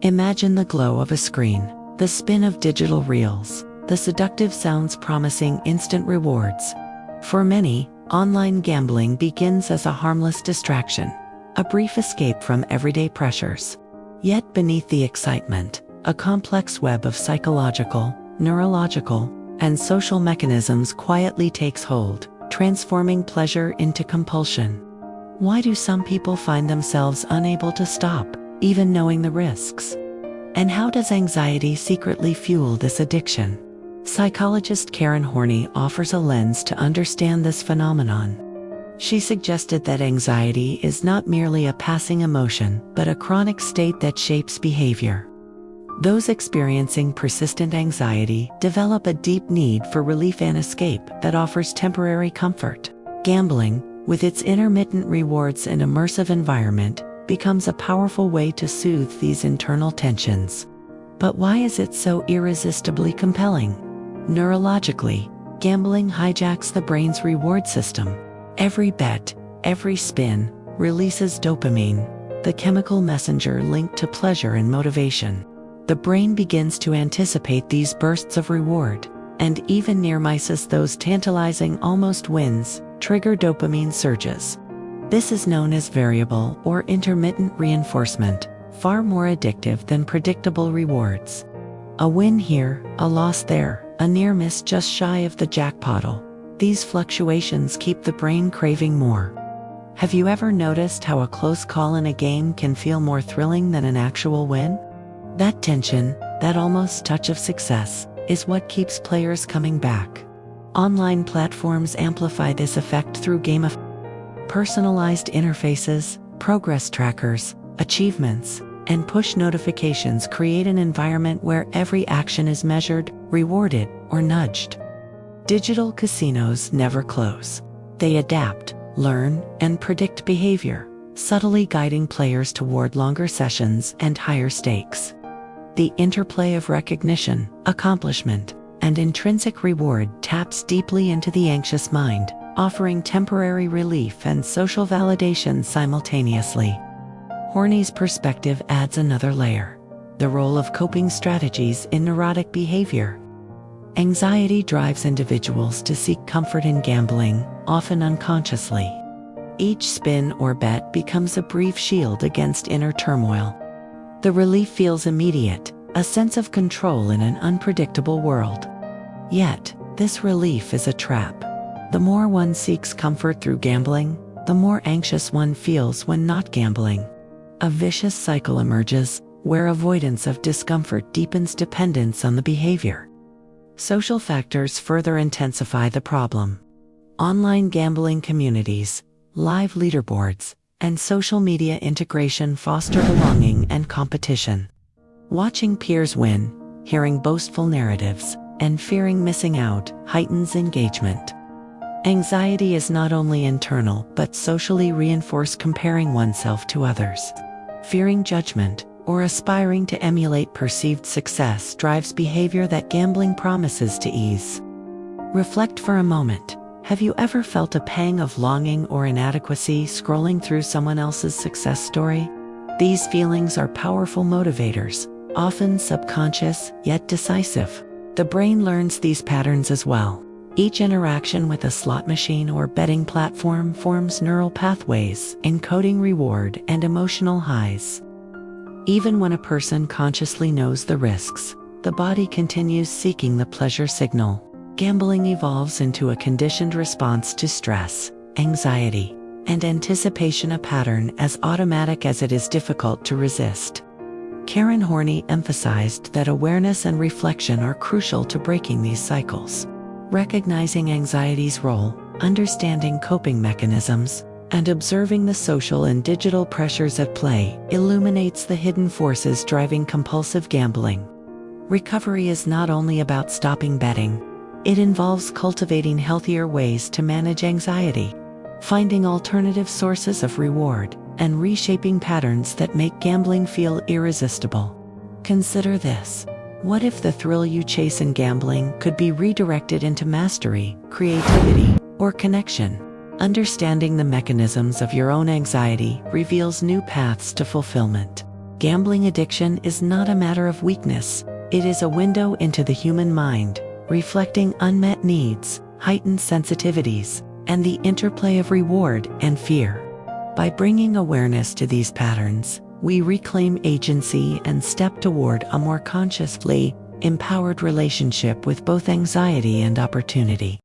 Imagine the glow of a screen, the spin of digital reels, the seductive sounds promising instant rewards. For many, online gambling begins as a harmless distraction, a brief escape from everyday pressures. Yet beneath the excitement, a complex web of psychological, neurological, and social mechanisms quietly takes hold, transforming pleasure into compulsion. Why do some people find themselves unable to stop, even knowing the risks? And how does anxiety secretly fuel this addiction? Psychologist Karen Horney offers a lens to understand this phenomenon. She suggested that anxiety is not merely a passing emotion, but a chronic state that shapes behavior. Those experiencing persistent anxiety develop a deep need for relief and escape that offers temporary comfort. Gambling, with its intermittent rewards and immersive environment, becomes a powerful way to soothe these internal tensions. But why is it so irresistibly compelling? Neurologically, gambling hijacks the brain's reward system. Every bet, every spin, releases dopamine, the chemical messenger linked to pleasure and motivation. The brain begins to anticipate these bursts of reward, and even near misses those tantalizing almost wins, trigger dopamine surges. This is known as variable or intermittent reinforcement, far more addictive than predictable rewards. A win here, a loss there, a near miss just shy of the jackpot. These fluctuations keep the brain craving more. Have you ever noticed how a close call in a game can feel more thrilling than an actual win? That tension, that almost touch of success, is what keeps players coming back. Online platforms amplify this effect through personalized interfaces, progress trackers, achievements, and push notifications create an environment where every action is measured, rewarded, or nudged. Digital casinos never close. They adapt, learn, and predict behavior, subtly guiding players toward longer sessions and higher stakes. The interplay of recognition, accomplishment, and intrinsic reward taps deeply into the anxious mind, offering temporary relief and social validation simultaneously. Horney's perspective adds another layer: the role of coping strategies in neurotic behavior. Anxiety drives individuals to seek comfort in gambling, often unconsciously. Each spin or bet becomes a brief shield against inner turmoil. The relief feels immediate, a sense of control in an unpredictable world. Yet, this relief is a trap. The more one seeks comfort through gambling, the more anxious one feels when not gambling. A vicious cycle emerges, where avoidance of discomfort deepens dependence on the behavior. Social factors further intensify the problem. Online gambling communities, live leaderboards, and social media integration foster belonging and competition. Watching peers win, hearing boastful narratives, and fearing missing out heightens engagement. Anxiety is not only internal but socially reinforced. Comparing oneself to others, fearing judgment, or aspiring to emulate perceived success drives behavior that gambling promises to ease. Reflect for a moment. Have you ever felt a pang of longing or inadequacy scrolling through someone else's success story? These feelings are powerful motivators, often subconscious yet decisive. The brain learns these patterns as well. Each interaction with a slot machine or betting platform forms neural pathways, encoding reward and emotional highs. Even when a person consciously knows the risks, the body continues seeking the pleasure signal. Gambling evolves into a conditioned response to stress, anxiety, and anticipation, a pattern as automatic as it is difficult to resist. Karen Horney emphasized that awareness and reflection are crucial to breaking these cycles. Recognizing anxiety's role, understanding coping mechanisms, and observing the social and digital pressures at play illuminates the hidden forces driving compulsive gambling. Recovery is not only about stopping betting. It involves cultivating healthier ways to manage anxiety, finding alternative sources of reward, and reshaping patterns that make gambling feel irresistible. Consider this. What if the thrill you chase in gambling could be redirected into mastery, creativity, or connection? Understanding the mechanisms of your own anxiety reveals new paths to fulfillment. Gambling addiction is not a matter of weakness, it is a window into the human mind, reflecting unmet needs, heightened sensitivities, and the interplay of reward and fear. By bringing awareness to these patterns, we reclaim agency and step toward a more consciously empowered relationship with both anxiety and opportunity.